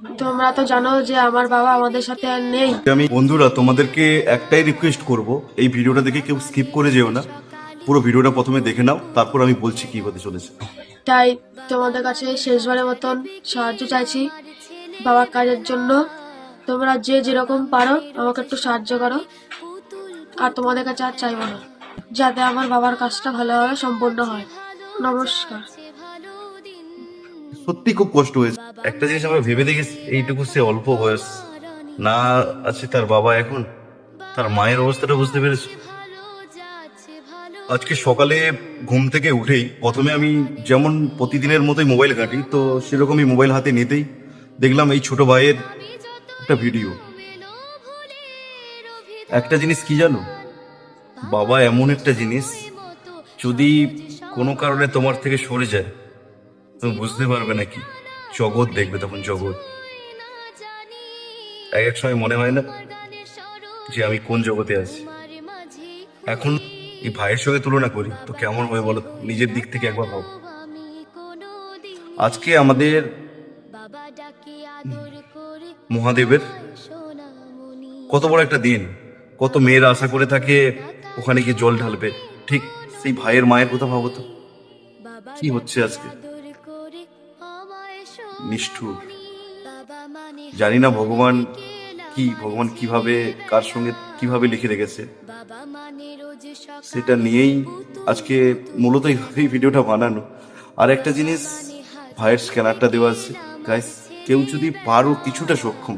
তোমরা তো জানো যে আমার বাবা আমাদের সাথে আর নেই। আমি বন্ধুরা তোমাদেরকে একটাই রিকোয়েস্ট করব, এই ভিডিওটা দেখে কেউ স্কিপ করে যেও না, পুরো ভিডিওটা প্রথমে দেখে নাও, তারপর আমি বলছি কি হতে চলেছে। তাই তোমাদের কাছে শেষবারের মতন সাহায্য চাইছি বাবার কাজের জন্য। তোমরা যে যেরকম পারো আমাকে একটু সাহায্য করো, আর তোমাদের কাছে আর চাইবো না, যাতে আমার বাবার কাজটা ভালোভাবে সম্পূর্ণ হয়। নমস্কার। সত্যি খুব কষ্ট হয়েছে। একটা জিনিস আমরা ভেবে দেখেছি, এইটুকু সে অল্প বয়স, না আছে তার বাবা, এখন তার মায়ের অবস্থাটা বুঝতে পেরেছি। আজকে সকালে ঘুম থেকে উঠেই প্রথমে আমি যেমন প্রতিদিনের মতোই মোবাইল ঘাঁটি, তো সেরকমই মোবাইল হাতে নিতেই দেখলাম এই ছোট ভাইয়ের একটা ভিডিও। একটা জিনিস কি জানো, বাবা এমন একটা জিনিস, যদি কোনো কারণে তোমার থেকে সরে যায় তুমি বুঝতে পারবে না কি জগৎ দেখবে তখন, জগৎ। এক এক সময় মনে হয় না যে আমি কোন জগতে আছি। এখন এই ভাইয়ের সঙ্গে তুলনা করি তো কেমন হয় বলো, নিজের দিক থেকে একবার ভাবো। আজকে আমাদের মহাদেবের কত বড় একটা দিন, কত মেয়েরা আশা করে থাকে ওখানে গিয়ে জল ঢালবে, ঠিক সেই ভাইয়ের মায়ের কথা ভাবো তো কি হচ্ছে আজকে। নিষ্ঠুর। জানি না ভগবান কি, ভগবান কিভাবে কার সঙ্গে কিভাবে লিখে রেখেছে, সেটা নিয়েই আজকে মূলত এই ভিডিওটা বানানো। আর একটা জিনিস, ভাইয়ের স্ক্যানারটা দেওয়া আছে গাইস, কেউ যদি পারো কিছুটা সক্ষম,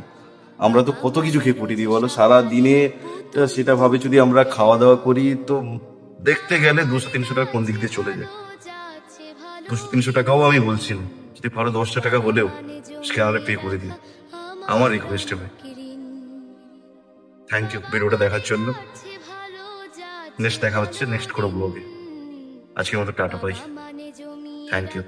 আমরা তো কত কিছু খেয়ে পড়ি দিই বলো সারা দিনে, সেটা ভাবে যদি আমরা খাওয়া দাওয়া করি তো দেখতে গেলে 200-300 টাকা কোন দিক দিয়ে চলে যায়। 200-300 টাকাও আমি বলছি না, যদি পারো 10টা টাকা হলেও স্ক্যানারে পে করে দিন, আমার রিকোয়েস্ট ভাই। থ্যাংক ইউ ভিডিওটা দেখার জন্য। নেক্সট দেখা হচ্ছে নেক্সট কোনো ব্লগে। আজকের মতো টাটা, পাই। Thank you.